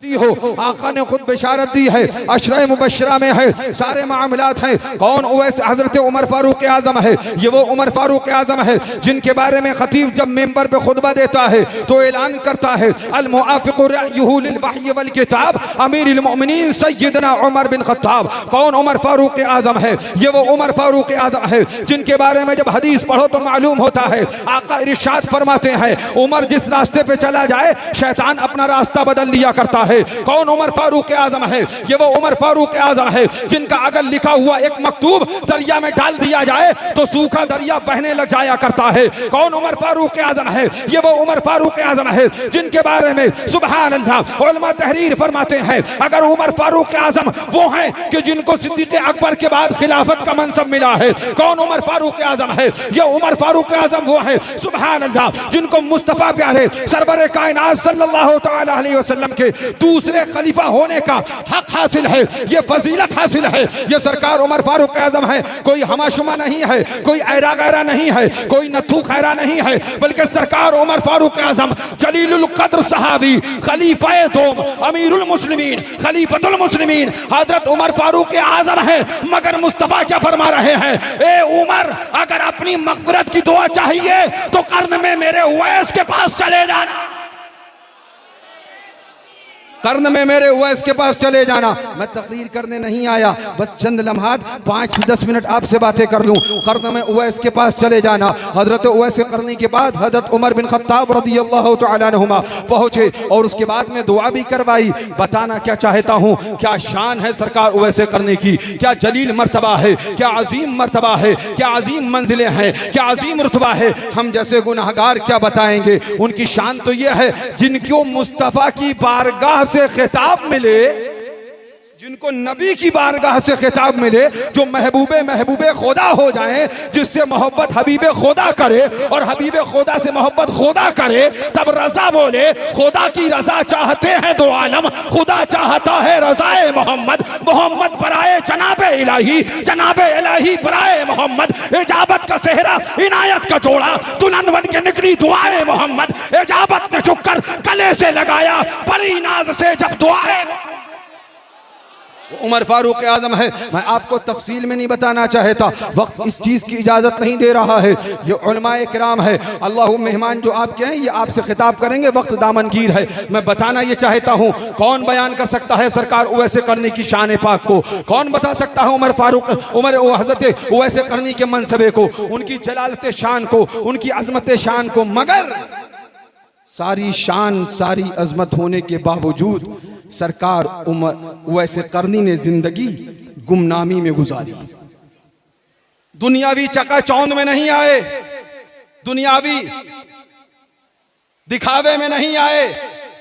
हो आका ने खुद बिशारत दी है, अशरा मुबशरा में है, सारे मामलात हैं। कौन वैसे हजरत उमर फारूक आजम है। ये वो उमर फारूक आजम है जिनके बारे में खतीब जब मेंबर पे खुतबा देता है तो ऐलान करता है अल मुआफिक़ु रअयुहु लिल वहयि वल किताब अमीरुल मोमिनीन सय्यदना उमर बिन खत्ताब। कौन उमर फारूक आजम है। ये वो उमर फारूक आजम है जिनके बारे में जब हदीस पढ़ो तो मालूम होता है आका इरशाद फरमाते हैं उमर जिस रास्ते पे चला जाए शैतान अपना रास्ता बदल लिया करता है। कौन उमर फारूक आजम है। ये वो उमर फारूक आजम है जिनका अगर लिखा हुआ एक मकतूब दरिया में डाल दिया जाए तो सूखा दरिया बहने लग जाया करता है। कौन उमर फारूक आजम है। ये वो उमर फारूक आजम है जिनके बारे में सुभान अल्लाह उलमा तहरीर फरमाते हैं अगर उमर फारूक आजम वो हैं कि जिनको सिद्दीक़ अकबर के बाद खिलाफत का मनसब मिला है। कौन उमर फारूक आजम है। ये उमर फारूक आजम वो है सुभान अल्लाह जिनको मुस्तफ़ा प्यारे सरवर कायनात सल्लल्लाहु तआला अलैहि वसल्लम के दूसरे खलीफा होने का हक हासिल है, ये फजीलत हासिल है। ये सरकार उमर फारूक आजम है। कोई हमाशुमा नहीं है, कोई ऐरा गैरा नहीं है, कोई नथु खैरा नहीं है, बल्कि सरकार उमर फारूक आजम जलीलुल कद्र सहाबी खलीफाए दोम अमीरुल मुस्लिमीन खलीफतुल मुस्लिमीन हजरत उमर फारूक आजम है। मगर मुस्तफा क्या फरमा रहे हैं ए उमर अगर अपनी मग़फ़िरत की दुआ चाहिए तो कर्न में मेरे उवैस के पास चले जाना, कर्न में मेरे उवैस के पास चले जाना। मैं तकरीर करने नहीं आया, बस चंद लम्हात 5 से 10 मिनट आपसे बातें कर लूं। कर्न में उवैस के पास चले जाना। हजरत उवैस के करने के बाद हजरत उमर बिन खत्ताब रज़ियल्लाहु तआला अन्हुमा पहुंचे और उसके बाद में दुआ भी करवाई। बताना क्या चाहता हूं, क्या शान है सरकार उवैस करने की, क्या जलील मर्तबा है, क्या अजीम मर्तबा है, क्या अजीम मंजिलें हैं, क्या अजीम रुतबा है। हम जैसे गुनाहगार क्या बताएंगे। उनकी शान तो यह है जिनको मुस्तफ़ा की बारगाह से खिताब मिले, जिनको नबी की बारगाह से खिताब मिले, जो महबूबे खुदा हो जाएं, जिससे मोहब्बत हबीबे खुदा करे और हबीबे खुदा से मोहब्बत खुदा करे, तब रजा बोले खुदा की रजा चाहते हैं दो आलम, खुदा चाहता है रजाए मोहम्मद, मोहम्मद बराए जनाबे इलाही बराए मोहम्मद, इजाबत का सेहरा इनायत का जोड़ा दुल्हन बन के निकली दुआए मोहम्मद, इजाबत ने झुककर गले से लगाया परी नाज से जब दुआए उमर फारूक आजम है। मैं आपको तफसील में नहीं बताना चाहता, वक्त इस चीज़ की इजाज़त नहीं दे रहा है। ये उलमाए किराम है, अल्लाह मेहमान जो आपके हैं ये आपसे खिताब करेंगे, वक्त दामनगीर है। मैं बताना ये चाहता हूँ कौन बयान कर सकता है सरकार उवैस करनी की शान पाक को, कौन बता सकता है उमर हज़रत उवैस करनी के मनसबे को, उनकी जलालत शान को, उनकी अजमत शान को। मगर सारी शान सारी अजमत होने के बावजूद सरकार उमर उवैस करनी ने जिंदगी गुमनामी में गुजारी। दुनियावी चकाचौंध में नहीं आए, दुनियावी दिखावे में नहीं आए,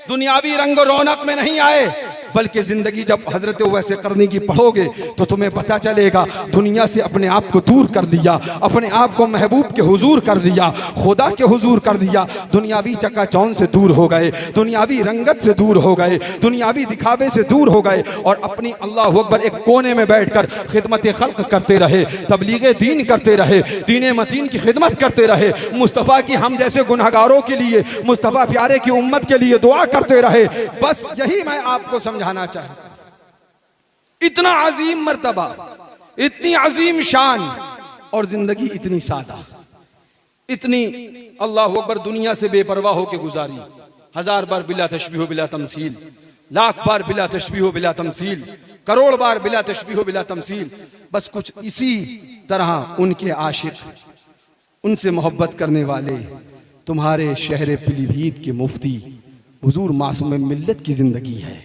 दुनियावी रंग रौनक में नहीं आए, बल्कि जिंदगी जब हजरत उवैस करनी की पढ़ोगे तो तुम्हें पता चलेगा दुनिया से अपने आप को दूर कर दिया, अपने आप को महबूब के हुजूर कर दिया, खुदा के हुजूर कर दिया। दुनियावी चकाचौंध से दूर हो गए, दुनियावी रंगत से दूर हो गए, दुनियावी दिखावे से दूर हो गए और अपनी अल्लाह अकबर एक कोने में बैठकर खिदमत खल्क करते रहे, तबलीग दीन करते रहे, दीन मतीन की खिदमत करते रहे, मुस्तफ़ा की हम जैसे गुनहगारों के लिए, मुस्तफ़ा प्यारे की उम्मत के लिए दुआ करते रहे। बस यही मैं आपको समझाना चाहता। इतना अजीम मर्तबा, इतनी अजीम शान और जिंदगी इतनी सादा, इतनी अल्लाह अकबर दुनिया से बेपरवाह होकर गुजारी। 1000 बार बिला तशबीह बिला तमसील, लाख बार बिला तशबीह बिला तमसील, करोड़ बार बिला तशबीह बिला तमसील। बस कुछ इसी तरह उनके आशिक, उनसे मोहब्बत करने वाले, तुम्हारे शहर पीलीभीत के मुफ्ती हुजूर मासूम मिल्लत की जिंदगी है,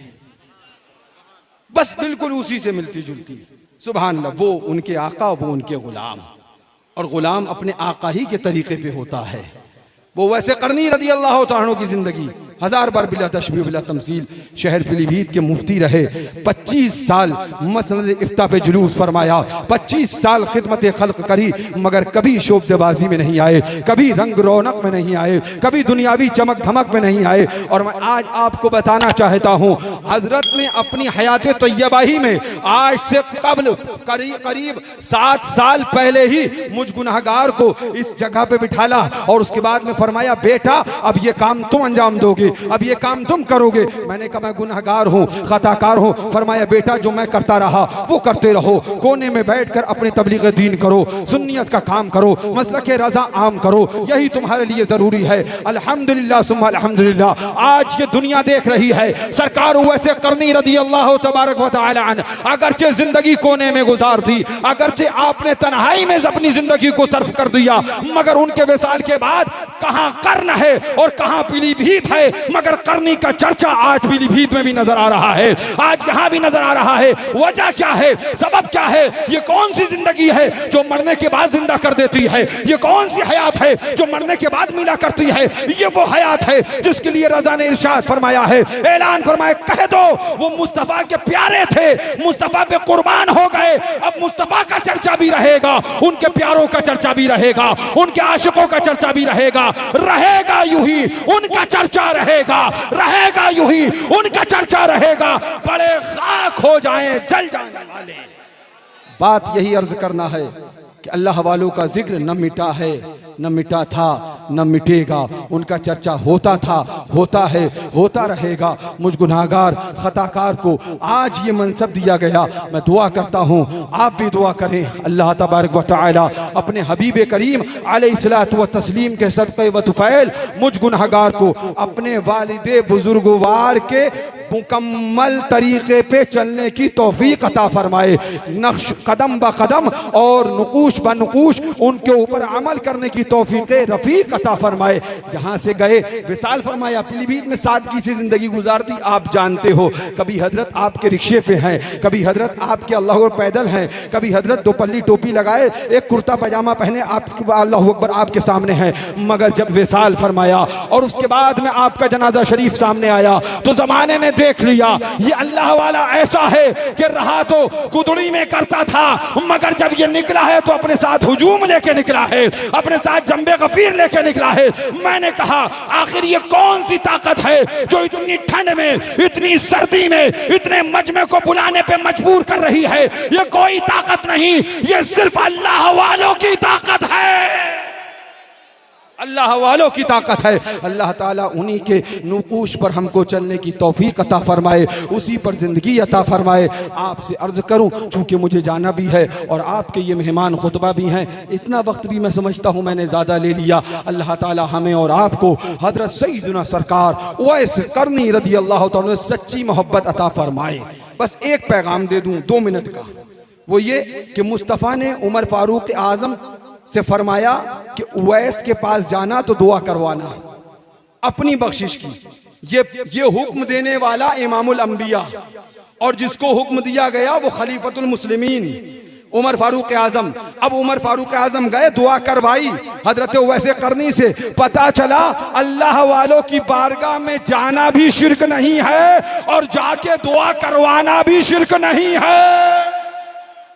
बस बिल्कुल उसी से मिलती जुलती। सुभान अल्लाह, वो उनके आका, वो उनके गुलाम, और गुलाम अपने आका ही के तरीके पे होता है। वो वैसे करनी रज़ी अल्लाह तआला अन्हु की जिंदगी 1000 बार बिला तशबीह बिला तमसील शहर पीलीभीत के मुफ्ती रहे। 25 साल मसनद इफ्ता पे जुलूस फरमाया, 25 साल खिदमत खल्क करी, मगर कभी शोबदेबाजी में नहीं आए, कभी रंग रौनक में नहीं आए, कभी दुनियावी चमक धमक में नहीं आए। और मैं आज आपको बताना चाहता हूँ हजरत ने अपनी हयात तैयबा ही में आज से कबल करीब 7 साल पहले ही मुझ गुनहगार को इस जगह पे बिठाला और उसके बाद में फरमाया बेटा अब ये काम तुम अंजाम दोगे, अब ये काम तुम करोगे। मैंने कहा मैं गुनहगार हूँ, खताकार हूँ। फरमाया बेटा जो मैं करता रहा वो करते रहो, कोने में बैठकर अपनी तबलीग दीन करो, सुन्नियत का काम करो, मसलक रज़ा आम करो, यही तुम्हारे लिए जरूरी है। अल्हम्दुलिल्लाह सुम्मा अल्हम्दुलिल्लाह आज ये दुनिया देख रही है। सरकार वैसे करनी रज़ी अल्लाह तबारक व तआला अन्हु अगरचे जिंदगी कोने में गुजार दी, अगरचे आपने तन्हाई में अपनी जिंदगी को सर्फ कर दिया, मगर उनके विसाल के बाद कहां कर्न है और कहां पीलीभीत है, मगर करनी का चर्चा आज पीलीभीत में भी नजर आ रहा है, आज यहां भी नजर आ रहा है। वजह क्या है, सबब क्या है? ये कौन सी जिंदगी है जो मरने के बाद जिंदा कर देती है? ये कौन सी हयात है जो मरने के बाद मिला करती है? ये वो हयात है जिसके लिए रज़ा ने इरशाद फरमाया है, ऐलान फरमाया, कह दो वो मुस्तफा के प्यारे थे, मुस्तफा पे कुर्बान हो गए, अब मुस्तफा का चर्चा भी रहेगा, उनके प्यारों का चर्चा भी रहेगा, उनके आशिकों का चर्चा भी रहेगा, रहेगा यूं ही उनका चर्चा रहेगा, रहेगा यूं ही उनका चर्चा रहेगा, बड़े खाक हो जाएं जल जाने वाले। बात यही अर्ज करना है कि अल्लाह वालों का जिक्र न मिटा है, न मिटा था, न मिटेगा। उनका चर्चा होता था, होता है, होता रहेगा। मुझ गुनाहगार खताकार को आज ये मनसब दिया गया। मैं दुआ करता हूँ आप भी दुआ करें, अल्लाह तबारक व तआला अपने हबीब करीम अलैहिस्सलातु व तस्लीम के सदक़े व तुफ़ैल मुझ गुनाहगार को अपने वालिदे बुजुर्गवार के मुकम्मल तरीके पे चलने की तौफीक अता फरमाए, नक्श कदम ब कदम और नुकूश ब नुकूश उनके ऊपर अमल करने की तौफीक रफीक अता फरमाए। जहाँ से गए विसाल फरमाया, पीलीभीत में सादगी से जिंदगी गुजारती आप जानते हो। कभी हजरत आपके रिक्शे पे हैं, कभी हजरत आपके अल्लाह अकबर पैदल हैं, कभी हजरत दो पल्ली टोपी लगाए एक कुर्ता पजामा पहने आप अल्लाह अकबर आपके सामने हैं। मगर जब विसाल फरमाया और उसके बाद में आपका जनाजा शरीफ सामने आया तो जमाने ने देख लिया ये अल्लाह वाला ऐसा है कि रहा तो कुदड़ी में करता था, मगर जब ये निकला है तो अपने साथ हुजूम लेके निकला है, अपने साथ जंबे गफीर लेके निकला है। मैंने कहा आखिर ये कौन सी ताकत है जो इतनी ठंड में, इतनी सर्दी में, इतने मजमे को बुलाने पे मजबूर कर रही है? ये कोई ताकत नहीं, ये सिर्फ अल्लाह वालों की ताकत है, अल्लाह वालों की ताकत है। अल्लाह ताला उन्हीं के नुकूश पर हमको चलने की तौफीक अता फरमाए, उसी पर ज़िंदगी अता फरमाए। आपसे अर्ज़ करूं चूँकि मुझे जाना भी है और आपके ये मेहमान खुतबा भी हैं, इतना वक्त भी मैं समझता हूँ मैंने ज़्यादा ले लिया। अल्लाह ताला हमें और आपको हज़रत सैयदना सरकार उवैस करनी रज़ी अल्लाह तआला सच्ची मोहब्बत अता फरमाए। बस एक पैगाम दे दूँ 2 मिनट का, वो ये कि मुस्तफ़ा ने उमर फारूक आज़म से फरमाया कि उवैस के पास जाना तो दुआ करवाना अपनी बख्शिश की। ये हुक्म देने वाला इमामुल अंबिया और जिसको हुक्म दिया गया वो खलीफतुल मुस्लिमीन उमर फारूक आजम। अब उमर फारूक आजम गए, दुआ करवाई हजरत उवैस करनी से। पता चला अल्लाह वालों की बारगाह में जाना भी शिर्क नहीं है और जाके दुआ करवाना भी शिर्क नहीं है।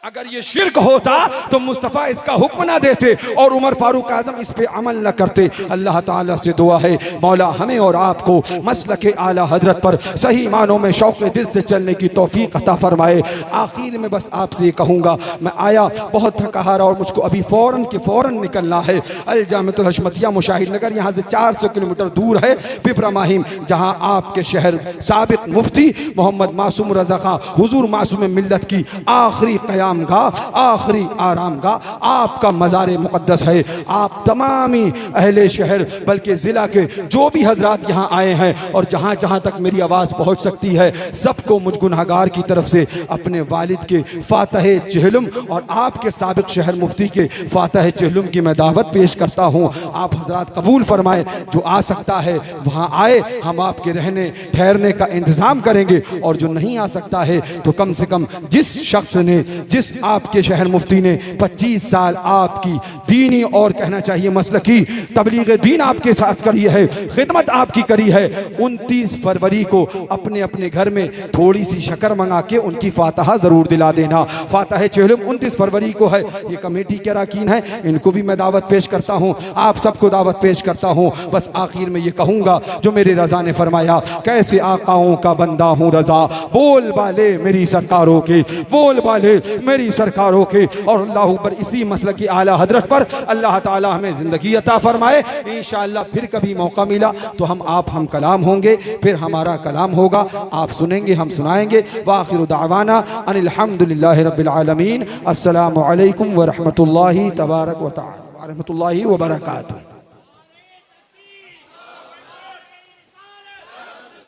अगर ये शिर्क होता तो मुस्तफ़ा इसका हुक्म ना देते और उमर फारूक आजम इस पे अमल न करते। अल्लाह ताला से दुआ है मौला हमें और आपको मसलके आला हजरत पर सही मानों में शौक़ दिल से चलने की तौफीक अता फरमाए। आखिर में बस आपसे ये कहूँगा, मैं आया बहुत थका हारा और मुझको अभी फ़ौरन के फ़ौरन निकलना है। अल जामिअतुल हशमतिया मुशाहिद नगर यहाँ से 400 किलोमीटर दूर है पिपरा माहिम, जहाँ आपके शहर साबिक़ मुफ्ती मोहम्मद मासूम रज़ा खां हुजूर मासूम मिल्लत की आखिरी क़याम आखिरी आराम गाह आपका मज़ार मुक़द्दस है। आप तमामी अहले शहर बल्कि ज़िला के जो भी हजरात यहाँ आए हैं और जहाँ जहाँ तक मेरी आवाज़ पहुँच सकती है सबको मुझ गुनहगार की तरफ से अपने वालिद के फातह चहलुम और आपके साबिक़ शहर मुफ्ती के फातह चहलुम की मैं दावत पेश करता हूँ। आप हजरात कबूल फरमाएं, जो आ सकता है वहाँ आए, हम आपके रहने ठहरने का इंतज़ाम करेंगे और जो नहीं आ सकता है तो कम से कम जिस शख्स ने, जिस आपके शहर मुफ्ती ने 25 साल आपकी दीनी और कहना चाहिए मसलकी तबलीग दीन आपके साथ करी है, खिदमत आपकी करी है, 29 फरवरी को अपने अपने घर में थोड़ी सी शक्कर मंगा के उनकी फातहा ज़रूर दिला देना। फातह चहलुम 29 फरवरी को है। ये कमेटी के अरकान हैं, इनको भी मैं दावत पेश करता हूँ, आप सबको दावत पेश करता हूँ। बस आखिर में ये कहूँगा जो मेरे रज़ा ने फरमाया, कैसे आकाओं का बंदा हूँ रज़ा, बोल बाले मेरी सरकारों के, बोल बाले मेरी सरकारों के और अल्लाह पर इसी मसल की आला हजरत पर अल्लाह ताला हमें ज़िंदगी अता फरमाए। इंशाअल्लाह फिर कभी मौका मिला तो हम कलाम होंगे, फिर हमारा कलाम होगा, आप सुनेंगे, हम सुनाएंगे। वाखिरु दावाना अनिल हम्दुलिल्लाहि रब्बिल आलमीन। अस्सलामु अलैकुम व रहमतुल्लाहि तबारक व तआला व रहमतुल्लाहि व बरकातुहू।